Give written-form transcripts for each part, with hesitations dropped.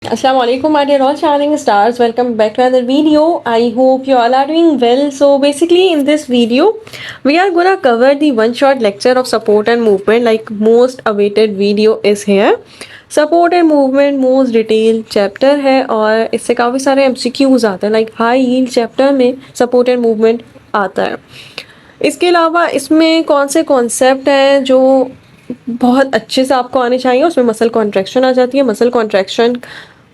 Assalamu alaikum, my dear all shining stars. Welcome back to another video. I hope you all are doing well. So basically, in this video, we are gonna cover the one-shot lecture of support and movement. Like most awaited video is here. Support and movement most detail chapter है और इससे काफ़ी सारे MCQs आते हैं. Like high yield chapter में support and movement आता है. इसके अलावा इसमें कौन से कॉन्सेप्ट हैं जो बहुत अच्छे से आपको आने चाहिए. उसमें मसल कॉन्ट्रैक्शन आ जाती है. मसल कॉन्ट्रैक्शन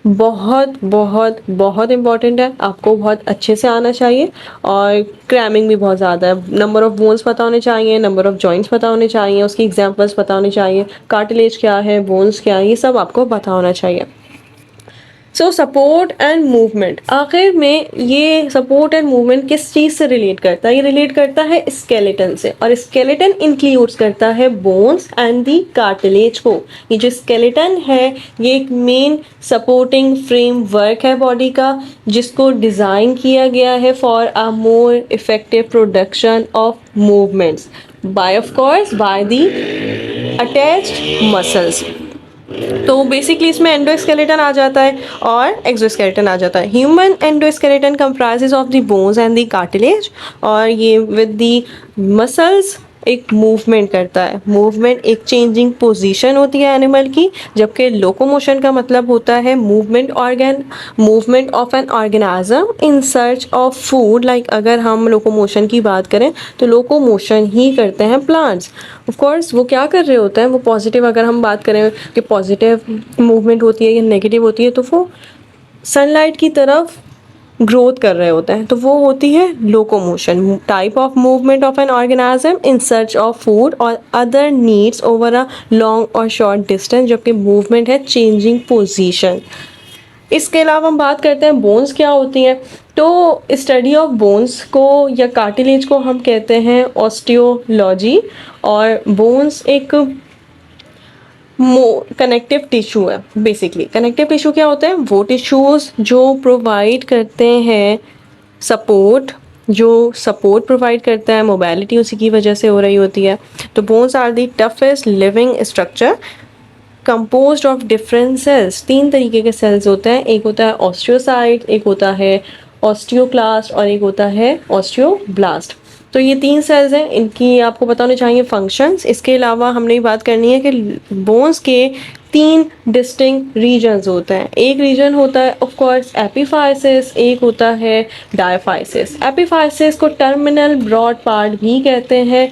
बहुत बहुत बहुत इम्पॉर्टेंट है, आपको बहुत अच्छे से आना चाहिए. और क्रैमिंग भी बहुत ज़्यादा है. नंबर ऑफ़ बोन्स पता होने चाहिए, नंबर ऑफ़ जॉइंट्स पता होने चाहिए, उसकी एग्जांपल्स पता होने चाहिए, कार्टिलेज क्या है, बोन्स क्या है, ये सब आपको पता होना चाहिए. सो सपोर्ट एंड मूवमेंट, आखिर में ये सपोर्ट एंड मूवमेंट किस चीज़ से रिलेट करता है. ये रिलेट करता है स्केलेटन से, और स्केलेटन इंक्लूड्स करता है बोन्स एंड दी कार्टिलेज को. ये जो स्केलेटन है ये एक मेन सपोर्टिंग फ्रेमवर्क है बॉडी का, जिसको डिज़ाइन किया गया है for a more effective production of movements by of course by the attached muscles. तो बेसिकली इसमें एंडोस्केलेटन आ जाता है और एक्सोस्केलेटन आ जाता है. Human endoskeleton comprises of the bones and the cartilage, और ये विद द मसल्स एक मूवमेंट करता है. मूवमेंट एक चेंजिंग पोजीशन होती है एनिमल की, जबकि लोकोमोशन का मतलब होता है movement of an organism in search of food. Like अगर हम लोकोमोशन की बात करें तो लोकोमोशन ही करते हैं प्लांट्स. ऑफ कोर्स वो क्या कर रहे होते हैं, वो पॉजिटिव, अगर हम बात करें कि पॉजिटिव मूवमेंट होती है या नेगेटिव होती है, तो वो सनलाइट की तरफ ग्रोथ कर रहे होते हैं, तो वो होती है locomotion. Type of movement of an organism in search of food और other needs over a long और शॉर्ट डिस्टेंस, जबकि मूवमेंट है चेंजिंग पोजीशन. इसके अलावा हम बात करते हैं बोन्स क्या होती हैं. तो स्टडी ऑफ बोन्स को या कार्टिलेज को हम कहते हैं ऑस्टियोलॉजी. और बोन्स एक कनेक्टिव टिश्यू है. बेसिकली कनेक्टिव टिश्यू क्या होता है, वो टिश्यूज जो प्रोवाइड करते हैं सपोर्ट, जो सपोर्ट प्रोवाइड करता है, मोबिलिटी उसी की वजह से हो रही होती है. तो bones are the toughest living structure composed of different cells. 3 तरीके के सेल्स होते हैं. एक होता है ऑस्टियोसाइट, एक होता है ऑस्टियोक्लास्ट और एक होता है ऑस्टियोब्लास्ट. तो ये 3 सेल्स हैं, इनकी आपको पता होने चाहिए फंक्शंस. इसके अलावा हमने बात करनी है कि बोन्स के 3 डिस्टिंक्ट रीजन्स होते हैं. एक रीजन होता है ऑफ कोर्स एपिफाइसिस, एक होता है डायफाइसिस. एपिफाइसिस को टर्मिनल ब्रॉड पार्ट भी कहते हैं.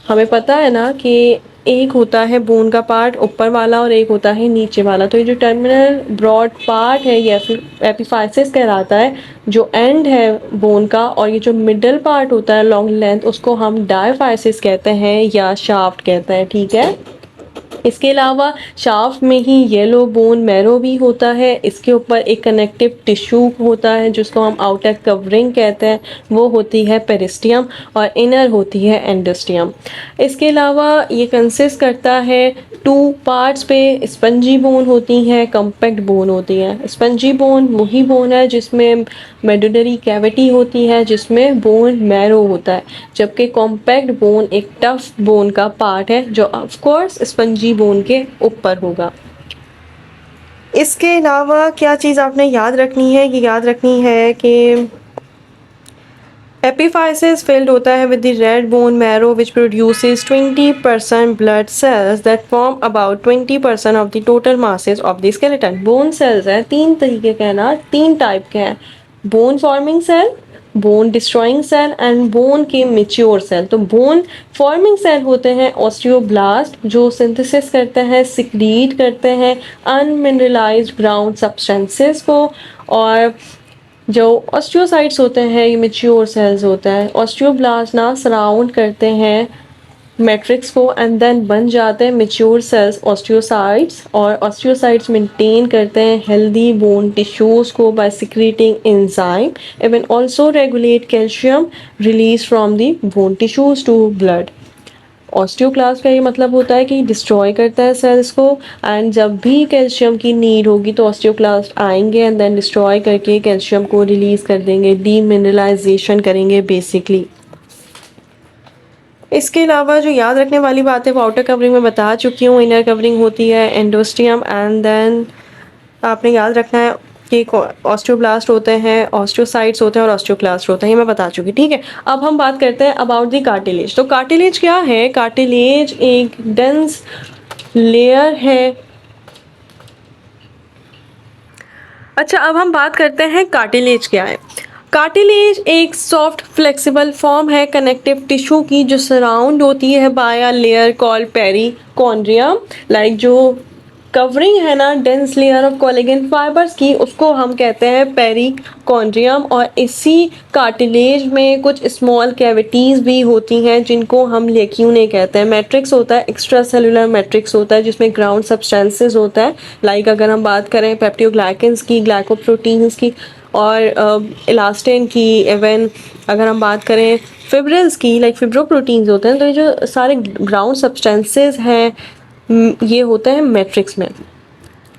हमें पता है ना कि एक होता है बोन का पार्ट ऊपर वाला और एक होता है नीचे वाला. तो ये जो टर्मिनल ब्रॉड पार्ट है ये एपिफाइसिस कहलाता है, जो एंड है बोन का. और ये जो मिडल पार्ट होता है लॉन्ग लेंथ, उसको हम डायफाइसिस कहते हैं या शाफ्ट कहते हैं. ठीक है. इसके अलावा शाफ्ट में ही येलो बोन मैरो भी होता है. इसके ऊपर एक कनेक्टिव टिश्यू होता है जिसको हम आउटर कवरिंग कहते हैं, वो होती है पेरिस्टियम, और इनर होती है एंडोस्टियम. इसके अलावा ये कंसिस्ट करता है 2 पार्ट्स पे. स्पंजी बोन होती हैं, कम्पैक्ट बोन होती हैं. स्पंजी बोन वही बोन है जिसमें मेडुलरी कैविटी होती है, जिसमें बोन मैरो होता है, जबकि कॉम्पैक्ट बोन एक टफ बोन का पार्ट है जो ऑफ कोर्स स्पंजी बोन के ऊपर होगा. इसके अलावा क्या चीज़ आपने याद रखनी है, ये याद रखनी है कि एपिफाइसिस फिल्ड होता है with the red bone marrow which produces 20% blood cells that form about 20% of the total masses of the skeleton. Bone cells हैं 3 तरीके के ना, 3 टाइप के हैं. Bone forming cell, bone destroying cell and bone के mature cell. तो bone forming cell होते हैं ऑस्टियोब्लास्ट, जो सिंथेसिस करते हैं, सिक्रीट करते हैं अनमिनरलाइज्ड ग्राउंड सब्सटेंसेस को. और जो ऑस्टियोसाइट्स होते हैं ये मेच्योर सेल्स होते हैं. ऑस्टियोब्लास्ट ना सराउंड करते हैं मैट्रिक्स को एंड देन बन जाते हैं मेच्योर सेल्स ऑस्टियोसाइट्स. और ऑस्टियोसाइट्स मेंटेन करते हैं हेल्दी बोन टिश्यूज को by secreting enzyme. Even also regulate calcium release from the bone tissues to blood. Osteoclast का ये मतलब होता है कि डिस्ट्रॉय करता है सेल्स को, एंड जब भी कैल्शियम की नीड होगी तो ऑस्टियोक्लास्ट आएंगे एंड देन डिस्ट्रॉय करके कैल्शियम को रिलीज कर देंगे, डीमिनरलाइजेशन करेंगे बेसिकली. इसके अलावा जो याद रखने वाली बात है वो आउटर कवरिंग में बता चुकी हूँ. इनर कवरिंग होती है एंडोस्टियम एंड देन आपने याद रखना है कि ऑस्टियोब्लास्ट होते हैं, ऑस्टियोसाइट्स होते हैं और ऑस्टियोक्लास्ट होते हैं, ये मैं बता चुकी, ठीक है। अब हम बात करते हैं अबाउट द कार्टिलेज। तो कार्टिलेज क्या है? कार्टिलेज एक डेंस लेयर है। अच्छा, अब हम बात करते हैं कार्टिलेज क्या है। कार्टिलेज एक सॉफ्ट फ्लेक्सिबल फॉर्म है कनेक्टिव टिश्यू की, जो सराउंड होती है by a layer called perichondrium. Like जो कवरिंग है ना dense layer of collagen fibres की, उसको हम कहते हैं पेरिकॉन्ड्रियम। और इसी कार्टिलेज में कुछ स्मॉल कैविटीज़ भी होती हैं जिनको हम लेक्यूने कहते हैं। मैट्रिक्स होता है, एक्स्ट्रा सेलुलर मैट्रिक्स होता है जिसमें ग्राउंड सब्सटेंसेस होता है। लाइक अगर हम बात करें पेप्टियोग्लाइकेंस की, ग्लाइकोप्रोटीन्स की और इलास्टिन की, इवन अगर हम बात करें फिब्रिल्स की, लाइक फिब्रोप्रोटीन्स होते हैं। तो ये जो सारे ग्राउंड सब्सटेंसेस हैं ये होते हैं मैट्रिक्स में।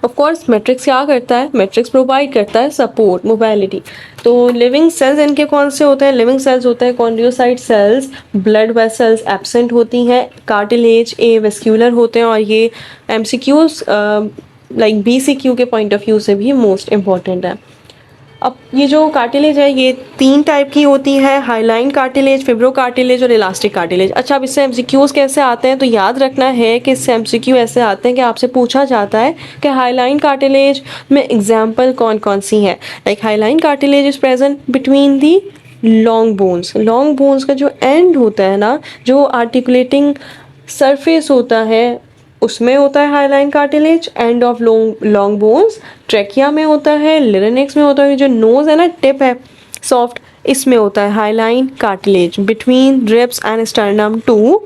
ऑफ कोर्स मैट्रिक्स क्या करता है? मैट्रिक्स प्रोवाइड करता है सपोर्ट, मोबाइलिटी। तो लिविंग सेल्स इनके कौन से होते हैं? लिविंग सेल्स होते हैं कॉन्ड्रियोसाइट सेल्स, ब्लड वेसल्स एब्सेंट होती हैं, कार्टिलेज ए वेस्क्यूलर होते हैं। और ये एमसीक्यूज लाइक बीसीक्यू के पॉइंट ऑफ व्यू से भी मोस्ट इम्पॉर्टेंट है। अब ये जो कार्टिलेज है ये 3 टाइप की होती है, हाइलाइन कार्टिलेज, फिब्रो कार्टिलेज और इलास्टिक कार्टिलेज। अच्छा, अब इससे एमसीक्यूज कैसे आते हैं? तो याद रखना है कि इससे एमसीक्यू ऐसे आते हैं कि आपसे पूछा जाता है कि हाइलाइन कार्टिलेज में एग्जाम्पल कौन कौन सी है। Like hyaline cartilage is present between the long bones. Long bones का जो एंड होता है ना, जो आर्टिकुलेटिंग सरफेस होता है, उसमें होता है hyaline cartilage. End of long bones trachea में होता है, लिरेनिक्स में होता है। जो नोज है ना, टिप है सॉफ्ट, इसमें होता है hyaline cartilage between ribs and sternum too.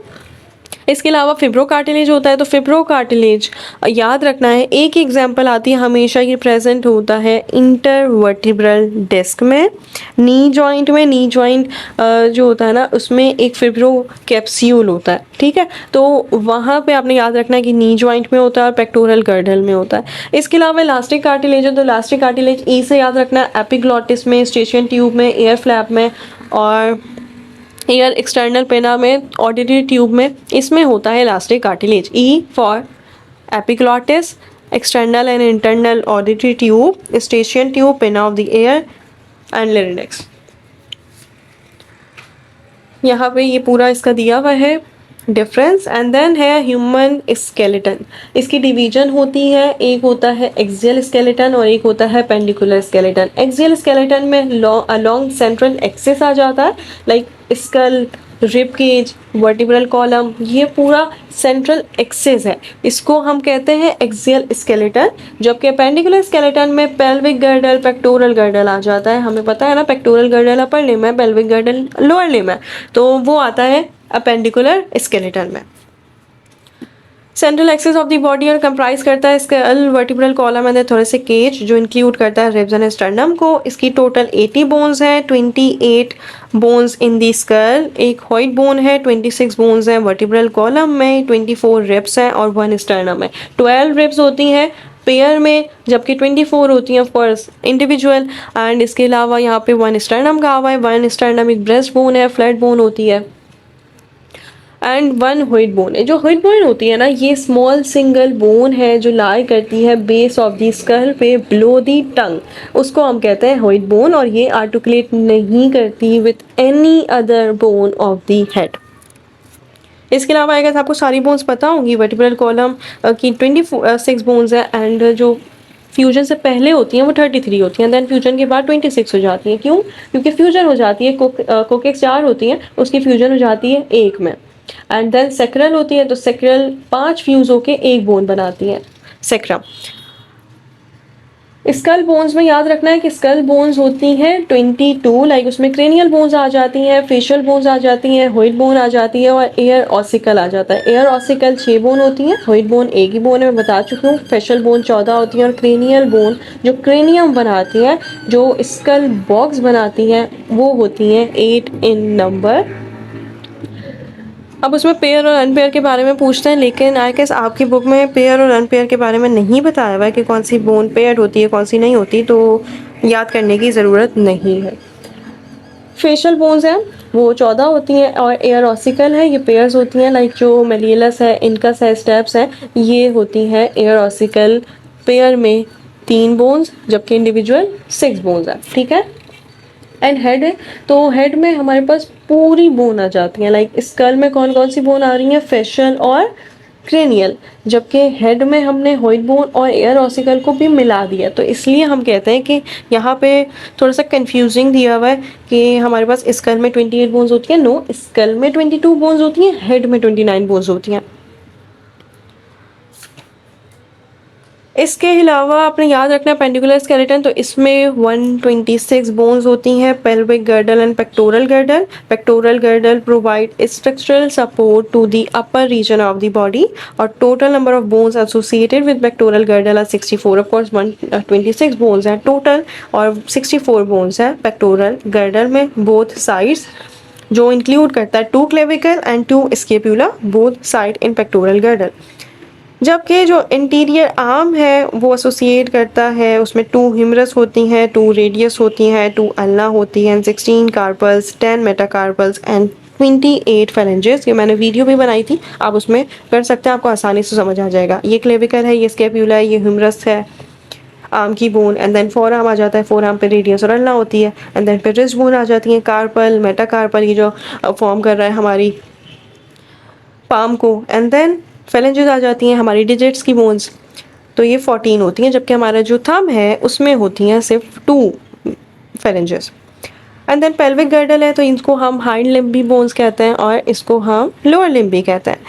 इसके अलावा फिब्रो कार्टिलेज होता है। तो फिब्रो कार्टिलेज याद रखना है, एक एग्जांपल आती है हमेशा, ये प्रेजेंट होता है इंटरवर्टिब्रल डिस्क में, नी जॉइंट में। नी जॉइंट जो होता है ना, उसमें एक फिब्रो कैप्सूल होता है, ठीक है। तो वहाँ पे आपने याद रखना है कि नी जॉइंट में होता है और पेक्टोरल गर्डल में होता है। इसके अलावा इलास्टिक कार्टिलेज है। तो इलास्टिक कार्टिलेज ई से याद रखना है, एपिग्लॉटिस में, स्टेशियन ट्यूब में, एयर फ्लैप में और एयर एक्सटर्नल पेना में, ऑडिटरी ट्यूब में, इसमें होता है elastic cartilage. E for epiglottis, external and internal auditory tube, eustachian tube, pinna of the ear and larynx. यहाँ पे ये पूरा इसका दिया हुआ है डिफरेंस। एंड देन है ह्यूमन स्केलेटन। इसकी डिवीजन होती है, एक होता है एक्सियल स्केलेटन और एक होता है पेंडिकुलर स्केलेटन। एक्सियल स्केलेटन में अलोंग सेंट्रल एक्सिस आ जाता है, like skull, rib cage, vertebral column, ये पूरा सेंट्रल एक्सिस है, इसको हम कहते हैं एक्सियल स्केलेटन। जबकि पेंडिकुलर स्केलेटन में पेल्विक गर्डल, पेक्टोरल गर्डल आ जाता है। हमें पता है ना, पेक्टोरल गर्डल अपर लिम्ब है, पेल्विक गर्डल लोअर लिम्ब है, तो वो आता है अपेंडिकुलर स्केलेटन में। Central axis of the body और कंप्राइज करता है skull, vertebral column and thoracic cage, जो इंक्लूड करता है रिब्स एंड स्टर्नम को। इसकी टोटल 80 बोन्स हैं, 28 बोन्स इन दी स्कल, एक हॉइट बोन है, 26 बोन्स हैं वर्टिब्रल कॉलम में, 24 रिब्स हैं और 1 स्टर्नम है। 12 रिब्स होती हैं पेयर में, जबकि 24 होती हैं ऑफ कोर्स इंडिविजुअल। एंड इसके अलावा यहाँ पे 1 स्टर्नम कहा हुआ है। 1 स्टर्नम एक ब्रेस्ट बोन है, फ्लैट बोन होती है। एंड 1 हुइट बोन है। जो हुइट बोन होती है ना, ये स्मॉल सिंगल बोन है जो लाई करती है बेस ऑफ दी स्कल पे बिलो दी टंग, उसको हम कहते हैं हुइट बोन। और ये आर्टिकुलेट नहीं करती with any other bone of the head. इसके अलावा अगर आपको सारी बोन्स पता होंगी, वर्टिब्रल कॉलम की 26 बोन्स है एंड जो फ्यूजन से पहले होती हैं वो 33 होती हैं, देन फ्यूजन के बाद 26 हो जाती हैं। क्यों? क्योंकि फ्यूजन हो जाती है, कोकेक्स 4 होती हैं, उसकी फ्यूजन हो जाती है एक में। एंड देन सेक्रल होती है, तो सेक्रल 5 फ्यूज होके एक बोन बनाती है, सेक्रम। स्कल बोन्स में याद रखना है कि स्कल बोन्स होती हैं 22, लाइक उसमें क्रेनियल बोन्स आ जाती हैं, फेशियल बोन्स आ जाती हैं, हुइट बोन आ जाती है और एयर ऑसिकल आ जाता है। एयर ऑसिकल 6 बोन होती हैं, हुइट बोन एक ही बोन है, मैं बता चुकी हूँ। फेशियल बोन 14 होती हैं और क्रेनियल बोन जो क्रेनियम बनाती हैं, जो स्कल बॉक्स बनाती हैं, वो होती हैं 8 इन नंबर। अब उसमें पेयर और अनपेयर के बारे में पूछते हैं, लेकिन आई गेस आपकी बुक में पेयर और अनपेयर के बारे में नहीं बताया हुआ है कि कौन सी बोन पेयर होती है कौन सी नहीं होती, तो याद करने की ज़रूरत नहीं है। फेशियल बोन्स हैं वो 14 होती हैं और एयर ऑसिकल है, ये पेयर्स होती हैं। लाइक जो मेलियलस है, इनकस है, स्टेप्स हैं, ये होती हैं एयर ऑसिकल पेयर में 3 बोन्स, जबकि इंडिविजुअल 6 बोन्स है, ठीक है। एंड हेड है, तो हेड में हमारे पास पूरी बोन आ जाती है। लाइक स्कल में कौन कौन सी बोन आ रही है, फेशियल और क्रेनियल, जबकि हेड में हमने हॉइड बोन और एयर ऑसिकल को भी मिला दिया। तो इसलिए हम कहते हैं कि यहाँ पे थोड़ा सा कंफ्यूजिंग दिया हुआ है कि हमारे पास स्कल में 28 बोन्स होती है। नो, स्कल में 22 बोन्स होती हैं, हेड में 29 बोन्स होती हैं। इसके अलावा आपने याद रखना है पेंडिकुलर स्केलेटन, तो इसमें 126 बोन्स होती हैं। Pelvic girdle and pectoral girdle. Pectoral girdle provide structural support to the upper region of the body, और total number of bones associated with pectoral girdle are 64। Of course 126 bones हैं total और 64 bones हैं pectoral girdle में, both sides, जो include करता है 2 clavicle and 2 scapula both side in pectoral girdle. जबकि जो इंटीरियर आर्म है वो एसोसिएट करता है, उसमें 2 ह्यूमरस होती हैं, 2 रेडियस होती हैं, 2 अल्ना होती हैं, 16 कार्पल्स, 10 मेटाकार्पल्स एंड 28 फेरेंजेस। ये मैंने वीडियो भी बनाई थी, आप उसमें कर सकते हैं, आपको आसानी से समझ आ जाएगा। ये क्लेविकल है, ये स्केप्यूला है, ये ह्यूमरस है आर्म की bone, and then forearm आ जाता है, फोर आर्म पे रेडियस और अल्ना होती है, एंड देन फिर रिस्ट बोन आ जाती है, कार्पल, मेटाकार्पल, ये जो फॉर्म कर रहा है हमारी पाम को, एंड देन फेलेंजेस आ जाती हैं हमारी डिजिट्स की बोन्स, तो ये 14 होती हैं, जबकि हमारा जो थंब है उसमें होती हैं सिर्फ 2 phalanges. And then pelvic girdle है, तो इनको हम हाइंड लिम्ब भी बोन्स कहते हैं और इसको हम लोअर लिम्ब भी कहते हैं।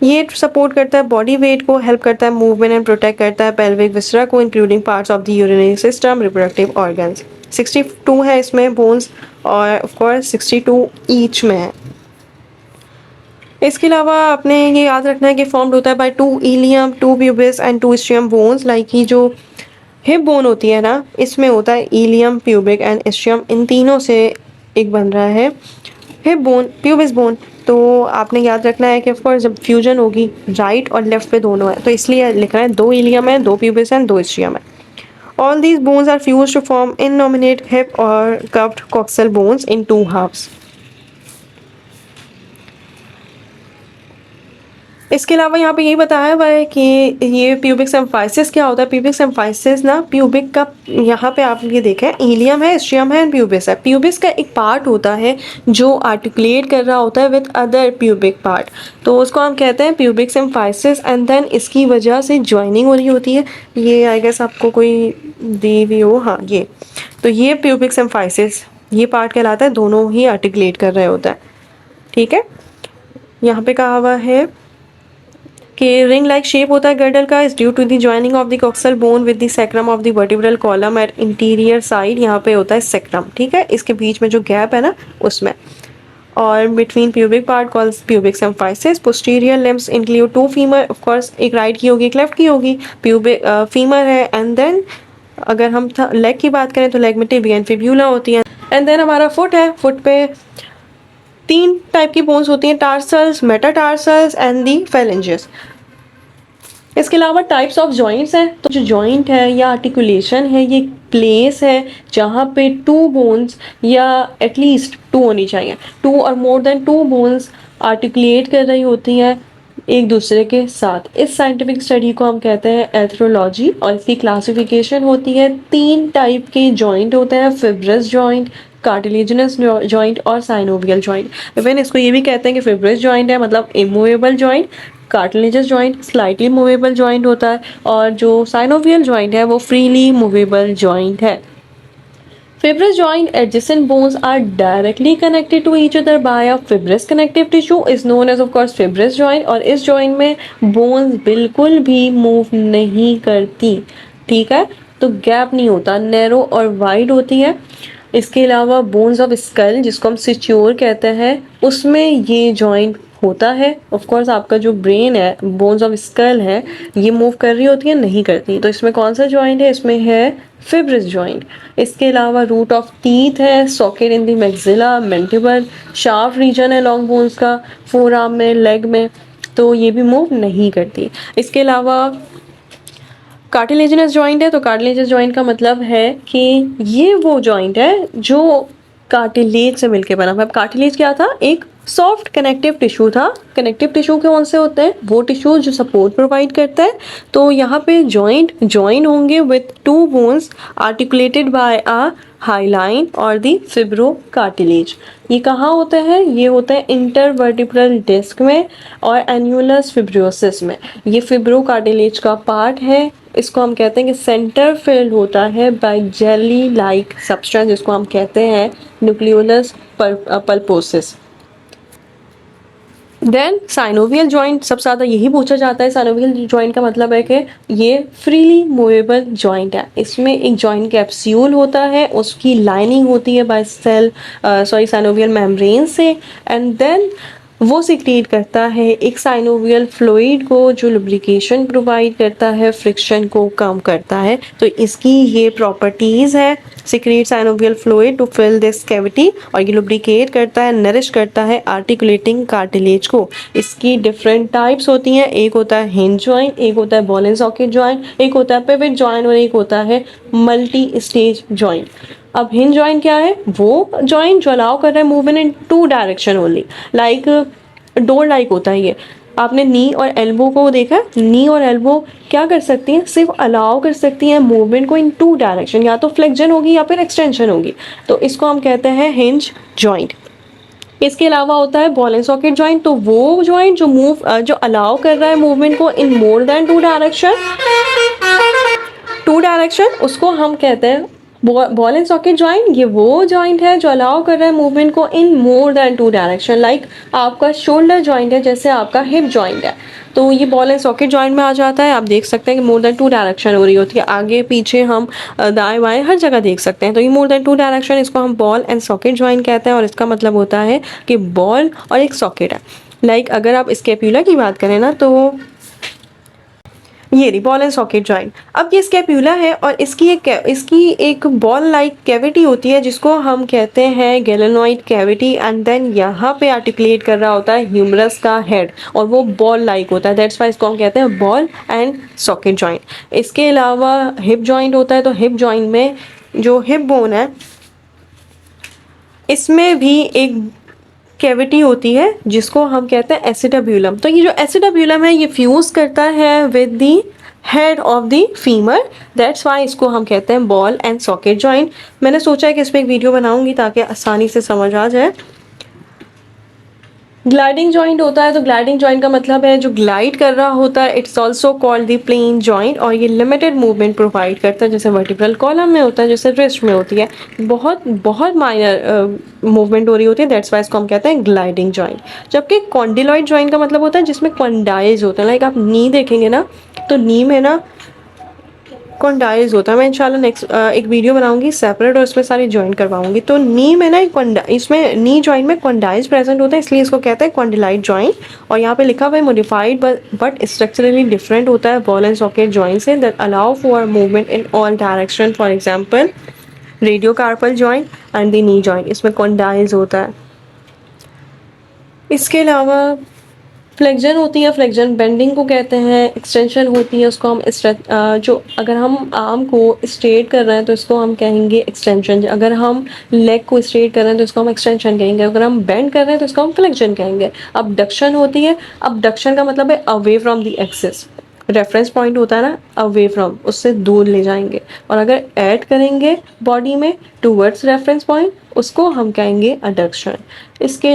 ये सपोर्ट करता है बॉडी वेट को, हेल्प करता है मूवमेंट एंड प्रोटेक्ट करता है पेल्विक विसरा को, including parts of the urinary system, reproductive organs. 62 है इसमें बोन्स, और ऑफ कोर्स 62 ईच में है। इसके अलावा आपने ये याद रखना है कि फॉर्म्ड होता है by 2 ilium, 2 pubis and 2 ischium bones. Like ये जो हिप बोन होती है ना, इसमें होता है इलियम, प्यूबिक एंड इस्चियम, इन तीनों से एक बन रहा है हिप बोन, प्यूबिस बोन। तो आपने याद रखना है कि ऑफकोर्स जब फ्यूजन होगी राइट और लेफ्ट पे दोनों है, तो इसलिए लिखना है 2 इलियम है, 2 प्यूबिस एंड 2 इस्चियम है। All these bones are fuse to form innominate hip और curved coxal bones in 2 halves. इसके अलावा यहाँ पे यही बताया हुआ है कि ये प्यूबिक सिम्फाइसिस क्या होता है। प्यूबिक सिम्फाइसिस ना, प्यूबिक का यहाँ पे आप ये देखें, इलियम है, इस्चियम है एंड प्यूबिस है। प्यूबिस का एक पार्ट होता है जो आर्टिकुलेट कर रहा होता है विद अदर प्यूबिक पार्ट, तो उसको हम कहते हैं प्यूबिक सिम्फाइसिस। एंड देन इसकी वजह से ज्वाइनिंग हो रही होती है। ये आई गेस आपको कोई दी हुई हो, हाँ ये, तो ये प्यूबिक सिम्फाइसिस ये पार्ट कहलाता है, दोनों ही आर्टिकुलेट कर रहे होता है, ठीक है। यहाँ पे कहा हुआ है कि रिंग लाइक शेप होता है गर्डल का, is due to the joining of the coxal bone with the sacrum of the vertebral column at interior side. यहाँ पे होता है सेक्रम, ठीक है, इसके बीच में जो गैप है ना उसमें, और between pubic part calls pubic symphysis. Posterior limbs include 2 femur, of course एक राइट की होगी एक लेफ्ट की होगी, प्यूबिक फीमर है। एंड देन अगर हम लेग की बात करें तो लेग में टिबिया एंड फिब्यूला होती है। एंड देन हमारा फुट है, फुट पे 3 टाइप की बोन्स होती हैं, tarsals, metatarsals and the phalanges. इसके अलावा टाइप्स ऑफ जॉइंट्स हैं, तो जो जॉइंट है या आर्टिकुलेशन है, ये प्लेस है जहाँ पे 2 बोन्स या एटलीस्ट 2 होनी चाहिए, 2 और मोर देन 2 बोन्स आर्टिकुलेट कर रही होती हैं एक दूसरे के साथ। इस साइंटिफिक स्टडी को हम कहते हैं एथ्रोलॉजी, और इसकी क्लासिफिकेशन होती है 3 टाइप के जॉइंट होते हैं, फिब्रस जॉइंट, कार्टिलेजिनस जॉइंट और साइनोवियल जॉइंट। इवन इसको ये भी कहते हैं कि फिब्रस जॉइंट है मतलब immovable joint, cartilaginous joint slightly movable joint होता है, और जो साइनोवियल जॉइंट है वो फ्रीली मूवेबल जॉइंट है। Fibrous joint adjacent bones are directly connected to each other by a fibrous connective tissue is known as of course fibrous joint, और इस joint में bones बिल्कुल भी move नहीं करती, ठीक है, तो गैप नहीं होता, नैरो और वाइड होती है। इसके अलावा बोन्स ऑफ स्कल जिसको हम सिच्योर कहते हैं उसमें ये जॉइंट होता है। ऑफ कोर्स आपका जो ब्रेन है, बोन्स ऑफ स्कल है, ये मूव कर रही होती है, नहीं करती, तो इसमें कौन सा जॉइंट है, इसमें है फिब्रस जॉइंट। इसके अलावा रूट ऑफ टीथ है, socket in the maxilla, mandible, sharp region है लॉन्ग बोन्स का फोर आर्म में, लेग में, तो ये भी मूव नहीं करती। इसके अलावा कार्टिलेजिनस जॉइंट है, तो कार्टिलेजिनस जॉइंट का मतलब है कि ये वो जॉइंट है जो कार्टिलेज से मिलके बना हुआ है। कार्टिलेज क्या था, एक सॉफ्ट कनेक्टिव टिश्यू था। कनेक्टिव टिश्यू कौन से होते हैं? वो टिश्यू जो सपोर्ट प्रोवाइड करता है। तो यहाँ पे जॉइंट ज्वाइन होंगे with two bones articulated by a hyaline और दी फिब्रो कार्टिलेज। ये कहाँ होता है? ये होता है इंटरवर्टिब्रल डिस्क में और एन्युलस फिब्रोसिस में। ये फिब्रो कार्टिलेज का पार्ट है। इसको हम कहते हैं कि सेंटर फिल्ड होता है बाय जेली लाइक सब्सटेंस, जिसको हम कहते हैं न्यूक्लियोलस पल्पोसिस। देन साइनोवियल जॉइंट, सबसे ज़्यादा यही पूछा जाता है। साइनोवियल जॉइंट का मतलब है कि ये फ्रीली मूवेबल जॉइंट है। इसमें एक जॉइंट कैप्सूल होता है, उसकी लाइनिंग होती है बाय सेल साइनोवियल मेम्ब्रेन से, एंड देन वो सिक्रीट करता है एक साइनोवियल फ्लूइड को जो लुब्रिकेशन प्रोवाइड करता है, फ्रिक्शन को कम करता है। तो इसकी ये प्रॉपर्टीज़ है, secrete synovial fluid to fill this cavity, और ये लुब्रिकेट करता है, नरिश करता है आर्टिकुलेटिंग कार्टिलेज को। इसकी डिफरेंट टाइप्स होती हैं, एक होता है हिंज जॉइंट, एक होता है बॉल एंड सॉकेट जॉइंट, एक होता है पिवट जॉइंट और एक होता है मल्टी स्टेज जॉइंट। अब हिंज जॉइंट क्या है? वो जॉइंट जो अलाउ कर रहा है movement in two direction only, like door like होता है ये। आपने नी और एल्बो को देखा है? नी और एल्बो क्या कर सकती हैं? सिर्फ अलाउ कर सकती हैं मूवमेंट को इन टू डायरेक्शन, या तो फ्लेक्शन होगी या फिर एक्सटेंशन होगी। तो इसको हम कहते हैं हिंज जॉइंट। इसके अलावा होता है बॉल एंड सॉकेट जॉइंट। तो वो जॉइंट जो अलाउ कर रहा है मूवमेंट को in more than two direction, उसको हम कहते हैं बॉल एंड सॉकेट जॉइंट। ये वो जॉइंट है जो अलाउ कर रहा है मूवमेंट को in more than two direction, like आपका शोल्डर जॉइंट है, जैसे आपका हिप जॉइंट है। तो ये बॉल एंड सॉकेट जॉइंट में आ जाता है। आप देख सकते हैं कि मोर देन टू डायरेक्शन हो रही होती है, आगे पीछे हम दाएं बाएं हर जगह देख सकते हैं। तो ये मोर देन टू डायरेक्शन, इसको हम बॉल एंड सॉकेट जॉइंट कहते हैं। और इसका मतलब होता है कि बॉल और एक सॉकेट है। लाइक अगर आप स्कैपुला की बात करें ना, तो ये रही बॉल एंड सॉकेट जॉइंट। अब ये स्कैपुला है और इसकी एक बॉल लाइक कैविटी होती है जिसको हम कहते हैं गैलेनॉइड कैविटी, एंड देन यहाँ पे आर्टिकुलेट कर रहा होता है ह्यूमरस का हेड, और वो बॉल लाइक होता है। दैट्स वाई इसको हम कहते हैं बॉल एंड सॉकेट जॉइंट। इसके अलावा हिप जॉइंट होता है। तो हिप जॉइंट में जो हिप बोन है, इसमें भी एक कैविटी होती है जिसको हम कहते हैं एसिटाब्यूलम। तो ये जो एसिटाब्यूलम है ये फ्यूज करता है with the head of the femur, that's why इसको हम कहते हैं बॉल एंड सॉकेट जॉइंट। मैंने सोचा है कि इस पर एक वीडियो बनाऊंगी ताकि आसानी से समझ आ जाए। ग्लाइडिंग जॉइंट होता है। तो ग्लाइडिंग जॉइंट का मतलब है जो ग्लाइड कर रहा होता है। It's also called the plane joint, और ये लिमिटेड मूवमेंट प्रोवाइड करता है, जैसे वर्टिब्रल कॉलम में होता है, जैसे रिस्ट में होती है, बहुत बहुत माइनर मूवमेंट हो रही होती है। दैट्स वाई इसको हम कहते हैं ग्लाइडिंग जॉइंट। जबकि कॉन्डिलॉइड जॉइंट का मतलब होता है जिसमें कॉन्डाइज होता है। लाइक आप नी देखेंगे ना, तो नी में ना कॉन्डाइज होता है। मैं इंशाल्लाह नेक्स्ट एक वीडियो बनाऊंगी सेपरेट और उसमें सारी जॉइंट करवाऊंगी। तो नी में ना इसमें नी जॉइंट में कॉन्डाइज प्रेजेंट होता है, इसलिए इसको कहते हैं कॉन्डिलाइड जॉइंट। और यहाँ पे लिखा हुआ है मॉडिफाइड बट स्ट्रक्चरली डिफरेंट होता है बॉल एंड सॉकेट जॉइंट से, that allow for movement in all direction. For example radiocarpal joint and the knee joint, इसमें कॉन्डाइज होता है। इसके अलावा फ्लेक्जन होती है, फ्लेक्जन बेंडिंग को कहते हैं। एक्सटेंशन होती है, उसको हम जो अगर हम आर्म को स्ट्रेट कर रहे हैं तो इसको हम कहेंगे एक्सटेंशन। अगर हम लेग को स्ट्रेट कर रहे हैं तो इसको हम एक्सटेंशन कहेंगे। अगर हम बेंड कर रहे हैं तो इसको हम फ्लेक्जन कहेंगे। अबडक्शन होती है। अबडक्शन का मतलब है away from the axis. Reference point होता है ना, अवे फ्रॉम, उससे दूर ले जाएंगे। और अगर ऐड करेंगे बॉडी में टूवर्ड्स रेफरेंस पॉइंट, उसको हम कहेंगे अडक्शन। इसके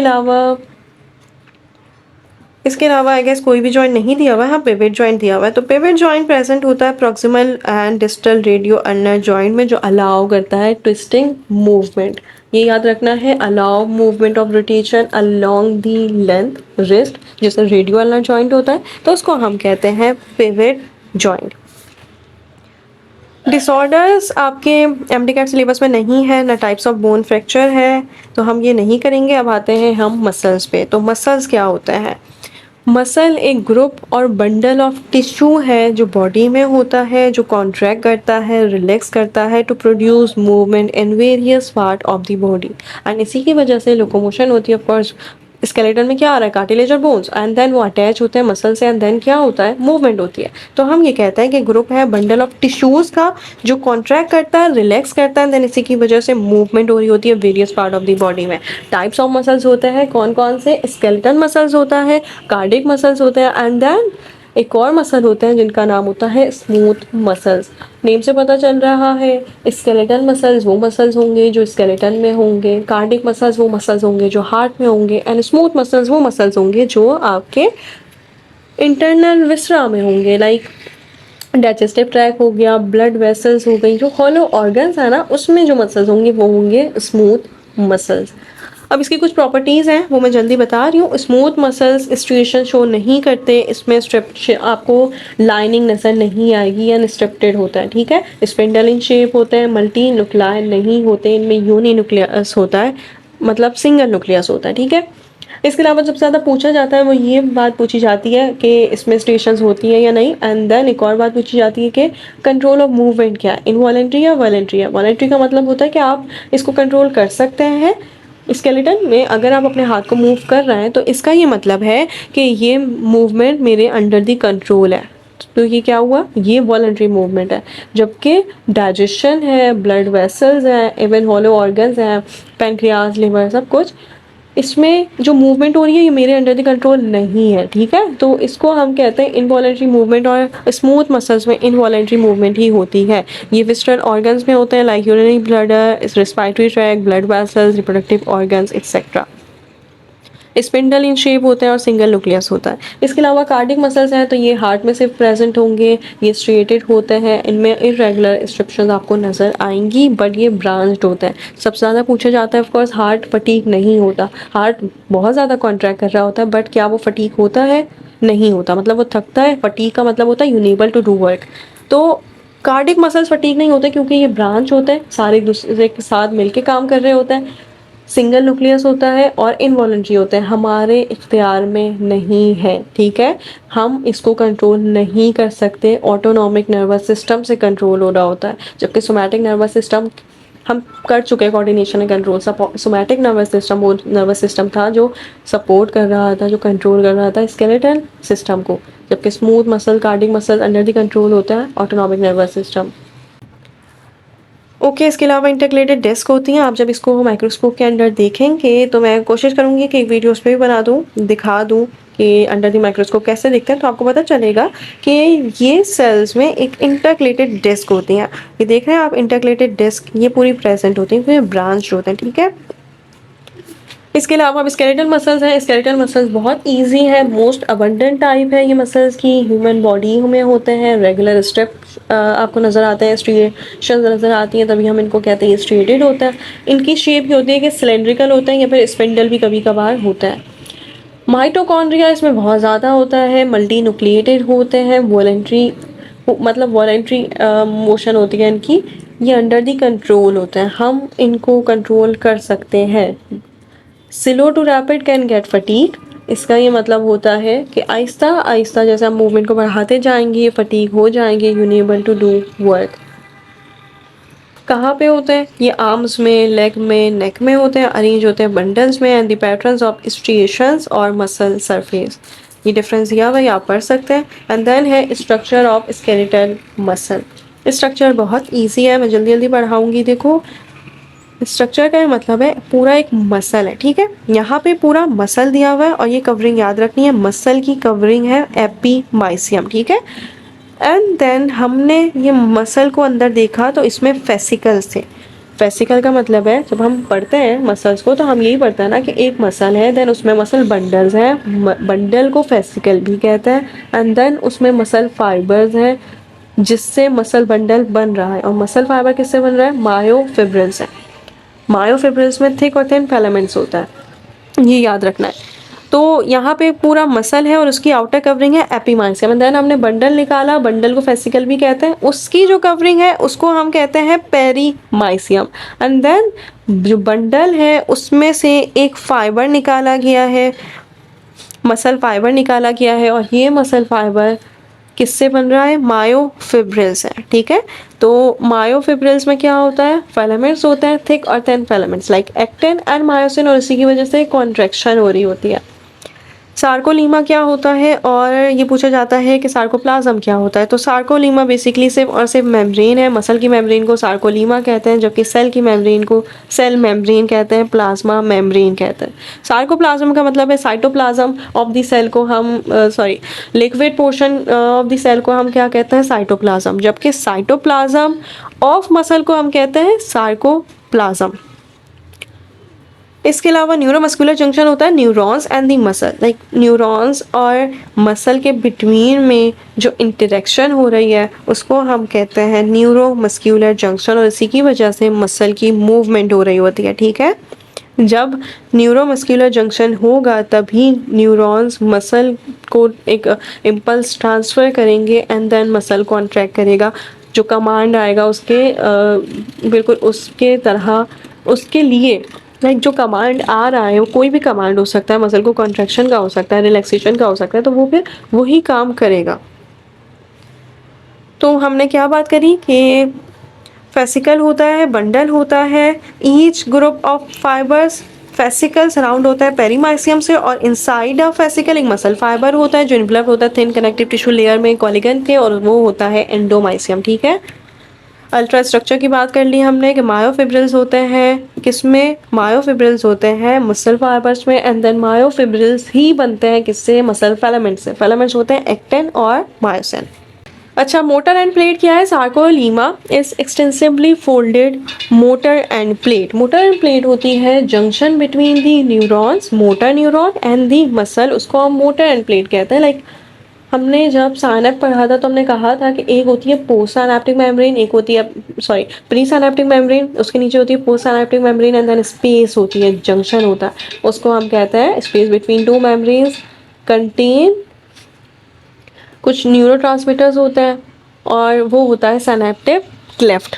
अलावा आई गेस कोई भी जॉइंट नहीं दिया हुआ है। हाँ, पिवट जॉइंट दिया हुआ है। तो पिवट जॉइंट प्रेजेंट होता है proximal and distal radio ulnar joint में, जो अलाउ करता है ट्विस्टिंग मूवमेंट। ये याद रखना है, allow movement of rotation along the length wrist, जैसे रेडियो अल्नर जॉइंट होता है, तो उसको हम कहते हैं पिवट जॉइंट। डिसऑर्डर्स आपके एमडी-कैट सिलेबस में नहीं है, ना टाइप्स ऑफ बोन फ्रैक्चर है, तो हम ये नहीं करेंगे। अब आते हैं हम मसल्स पे। तो मसल्स क्या होते हैं? मसल एक ग्रुप और बंडल ऑफ टिश्यू है जो बॉडी में होता है, जो कॉन्ट्रैक्ट करता है, रिलैक्स करता है to produce movement in various part of the body, and इसी की वजह से लोकोमोशन होती है। ऑफ कोर्स स्केलेटन में क्या आ रहा है, कार्टिलेज और बोन्स, एंड देन वो अटैच होते हैं मसल से, एंड देन क्या होता है, मूवमेंट होती है। तो हम ये कहते हैं कि ग्रुप है बंडल ऑफ टिश्यूज का जो कॉन्ट्रैक्ट करता है, रिलैक्स करता है, देन इसी की वजह से मूवमेंट हो रही होती है various part of the body में। टाइप्स ऑफ मसल्स होते हैं कौन कौन से, स्केलेटन मसल्स होता है, कार्डिक मसल्स होते हैं, एंड देन एक और मसल होते हैं जिनका नाम होता है स्मूथ मसल्स। नेम से पता चल रहा है, स्केलेटन मसल्स वो मसल्स होंगे जो स्केलेटन में होंगे, कार्डिक मसल्स वो मसल्स होंगे जो हार्ट में होंगे, एंड स्मूथ मसल्स वो मसल्स होंगे जो आपके इंटरनल विसरा में होंगे, लाइक डाइजेस्टिव ट्रैक हो गया, ब्लड वेसल्स हो गई, जो हॉलो ऑर्गन्स है ना उसमें जो मसल्स होंगे वो होंगे स्मूथ मसल्स। अब इसकी कुछ प्रॉपर्टीज़ हैं वो मैं जल्दी बता रही हूँ। स्मूथ मसल्स स्ट्रिएशन शो नहीं करते, इसमें स्ट्रिप आपको लाइनिंग नजर नहीं आएगी या स्ट्रिप्टेड होता है, ठीक है। स्पिंडल इन शेप होते हैं, मल्टी न्यूक्लियर नहीं होते, इनमें यूनी न्यूक्लियस होता है, मतलब सिंगल न्यूक्लियस होता है, ठीक है। इसके अलावा सबसे ज़्यादा पूछा जाता है वो ये बात पूछी जाती है कि इसमें स्टेशंस होती हैं या नहीं, एंड देन एक और बात पूछी जाती है कि कंट्रोल ऑफ मूवमेंट क्या है, इनवॉलेंट्री या वॉलेंट्री है। वॉलेंट्री का मतलब होता है कि आप इसको कंट्रोल कर सकते हैं। स्केलेटन में अगर आप अपने हाथ को मूव कर रहे हैं तो इसका ये मतलब है कि ये मूवमेंट मेरे अंडर द कंट्रोल है, तो ये क्या हुआ, ये वॉलंटरी मूवमेंट है। जबकि डाइजेशन है, ब्लड वेसल्स हैं, इवन हॉलो ऑर्गन्स हैं, पैनक्रियाज, लिवर, सब कुछ, इसमें जो मूवमेंट हो रही है ये मेरे अंडर द कंट्रोल नहीं है, ठीक है। तो इसको हम कहते हैं इनवॉलेंट्री मूवमेंट, और स्मूथ मसल्स में इनवॉलेंट्री मूवमेंट ही होती है। ये विस्टरल ऑर्गन्स में होते हैं, like urinary bladder, respiratory tract, blood vessels, reproductive organs etcetera. Spindle in shape होते हैं और सिंगल न्यूक्लियस होता है। इसके अलावा कार्डिक मसल्स हैं तो ये हार्ट में सिर्फ प्रेजेंट होंगे, ये स्ट्रेटेड होते हैं, इनमें इरेगुलर स्ट्रक्चर्स आपको नजर आएंगी, बट ये ब्रांच्ड होता है। सबसे ज़्यादा पूछा जाता है ऑफ कोर्स हार्ट फटीक नहीं होता, हार्ट बहुत ज़्यादा कॉन्ट्रैक्ट कर रहा होता है, बट क्या वो फटीक होता है, नहीं होता, मतलब वो थकता है। फटीक का मतलब होता है यूनेबल टू डू वर्क। तो कार्डिक मसल्स फटीक नहीं होते क्योंकि ये ब्रांच होते हैं, सारे एक दूसरे के साथ मिलके काम कर रहे होते हैं, सिंगल न्यूक्लियस होता है और इनवॉलेंट्री होता है, हमारे इख्तियार में नहीं है, ठीक है। हम इसको कंट्रोल नहीं कर सकते, ऑटोनॉमिक नर्वस सिस्टम से कंट्रोल हो रहा होता है, जबकि सोमैटिक नर्वस सिस्टम हम कर चुके हैं coordination and control. Somatic nervous system वो नर्वस सिस्टम था जो सपोर्ट कर रहा था, जो कंट्रोल कर रहा था स्केलेटल सिस्टम को, जबकि smooth muscle, cardiac muscle under the control होता है ऑटोनॉमिक नर्वस सिस्टम। ओके इसके अलावा इंटीग्रेटेड डिस्क होती हैं। आप जब इसको माइक्रोस्कोप के अंदर देखेंगे तो मैं कोशिश करूँगी कि एक वीडियो उस पर भी बना दूँ, दिखा दूँ कि अंडर द माइक्रोस्कोप कैसे दिखते हैं, तो आपको पता चलेगा कि ये सेल्स में एक इंटरक्लेटेड डिस्क होती हैं। ये देख रहे हैं आप, इंटरक्लेटेड डिस्क ये पूरी प्रेजेंट होती हैं, फिर ब्रांच होते हैं, ठीक है। इसके अलावा अब स्केलेटल मसल्स हैं। स्केलेटल मसल्स बहुत इजी है, मोस्ट अबंडेंट टाइप है ये मसल्स की, ह्यूमन बॉडी में होते हैं, रेगुलर स्टेप आपको नज़र आते हैं, स्ट्रिएशंस नज़र आती हैं, तभी हम इनको कहते हैं स्ट्रेटेड होता है। इनकी शेप ये होती है कि सिलेंड्रिकल होते हैं या फिर स्पिंडल भी कभी कभार होता है। माइटोकॉन्ड्रिया इसमें बहुत ज़्यादा होता है, मल्टी न्यूक्लिएटेड होते हैं, वॉलेंट्री मतलब वॉलेंट्री मोशन होती है इनकी, ये अंडर दी कंट्रोल होते हैं, हम इनको कंट्रोल कर सकते हैं। Slow to rapid can get fatigue, इसका ये मतलब होता है कि आहिस्ता आहिस्ता जैसे हम मूवमेंट को बढ़ाते जाएंगे ये फटीग हो जाएंगे, यूनेबल टू डू वर्क। कहाँ पे होते हैं ये, आर्म्स में, लेग में, नेक में होते हैं, अरेंज होते हैं बंडल्स में, and the patterns of striations और मसल सरफेस, ये डिफरेंस दिया हुआ है आप पढ़ सकते हैं। एंड देन है structure of skeletal muscle. Structure बहुत ईजी है, मैं जल्दी जल्दी पढ़ाऊँगी। देखो स्ट्रक्चर का मतलब है पूरा एक मसल है, ठीक है, यहाँ पे पूरा मसल दिया हुआ है और ये कवरिंग याद रखनी है, मसल की कवरिंग है एपीमाइसियम, ठीक है। एंड देन हमने ये मसल को अंदर देखा तो इसमें फेसिकल्स थे। फेसिकल का मतलब है जब हम पढ़ते हैं मसल्स को तो हम यही पढ़ते हैं ना कि एक मसल है, देन उसमें मसल बंडल्स हैं, बंडल को फेसिकल भी कहते हैं, एंड देन उसमें मसल फाइबर्स हैं जिससे मसल बंडल बन रहा है। और मसल फाइबर किससे बन रहा है, मायोफिब्रिल्स है। मायोफिब्रिल्स में थिक और थिन फिलामेंट्स होता है, ये याद रखना है। तो यहाँ पे पूरा मसल है और उसकी आउटर कवरिंग है एपीमाइसियम। देन हमने बंडल निकाला, बंडल को फेसिकल भी कहते हैं, उसकी जो कवरिंग है उसको हम कहते हैं पेरीमाइसियम। एंड देन जो बंडल है उसमें से एक फाइबर निकाला गया है, मसल फाइबर निकाला गया है, और ये मसल फाइबर किससे बन रहा है, मायोफिब्रिल्स है, ठीक है। तो मायोफिब्रिल्स में क्या होता है, फिलामेंट्स होते हैं, थिक और thin filaments like actin and myosin, और इसी की वजह से कॉन्ट्रैक्शन हो रही होती है। सार्कोलीमा क्या होता है, और ये पूछा जाता है कि सार्कोप्लाज्म क्या होता है। तो सार्कोलीमा बेसिकली सिर्फ और सिर्फ मेम्ब्रेन है। मसल की मेम्ब्रेन को सार्कोलीमा कहते हैं, जबकि सेल की मेम्ब्रेन को सेल मेम्ब्रेन कहते हैं, प्लाज्मा मेम्ब्रेन कहते हैं। सार्कोप्लाज्म का मतलब है साइटोप्लाज्म ऑफ द सेल को हम liquid portion of the cell को हम क्या कहते हैं, साइटोप्लाज्म, जबकि साइटोप्लाज्म ऑफ मसल को हम कहते हैं सार्कोप्लाज्म। इसके अलावा न्यूरोमस्कुलर जंक्शन होता है neurons and the muscle, like neurons और मसल के बिटवीन में जो इंटरेक्शन हो रही है उसको हम कहते हैं न्यूरोमस्कुलर जंक्शन, और इसी की वजह से मसल की मूवमेंट हो रही होती है, ठीक है। जब न्यूरोमस्कुलर जंक्शन होगा तभी न्यूरॉन्स मसल को एक इम्पल्स ट्रांसफ़र करेंगे एंड देन मसल कॉन्ट्रैक्ट करेगा। जो कमांड आएगा उसके बिल्कुल उसके तरह उसके लिए लाइक जो कमांड आ रहा है वो कोई भी कमांड हो सकता है, मसल को कॉन्ट्रैक्शन का हो सकता है, रिलैक्सेशन का हो सकता है, तो वो फिर वही काम करेगा। तो हमने क्या बात करी कि फेसिकल होता है, बंडल होता है, each group of fibres, fascicle surround होता है पेरीमाइसियम से, और इनसाइड ऑफ फेसिकल एक मसल फाइबर होता है जो इन्वलप्ड होता है थिन कनेक्टिव टिश्यू लेयर में कोलेजन के, और वो होता है एंडोमाइसियम, ठीक है। अल्ट्रा स्ट्रक्चर की बात कर ली हमने कि मायोफिब्रिल्स होते हैं, किसमें, मायोफिब्रिल्स होते हैं मसल फाइबर्स में, एंड देन मायोफिब्रिल्स ही बनते हैं किससे, मसल फिलामेंट्स से। फिलामेंट्स होते हैं एक्टिन और मायोसिन। अच्छा, मोटर एंड प्लेट क्या है, सार्कोलीमा is extensively folded motor end plate. Motor end plate होती है junction between the neurons, motor neuron and the muscle, उसको हम मोटर एंड प्लेट कहते हैं। लाइक हमने जब साइनैप पढ़ा था तो हमने कहा था कि एक होती है पोस्ट साइनैप्टिक मेम्ब्रेन, एक होती है प्री साइनैप्टिक मेम्ब्रेन, उसके नीचे होती है post synaptic membrane, and then space होती है, जंक्शन होता है, उसको हम कहते हैं space between two membranes contain कुछ न्यूरोट्रांसमीटर्स होते हैं, और वो होता है साइनैप्टिक क्लेफ्ट।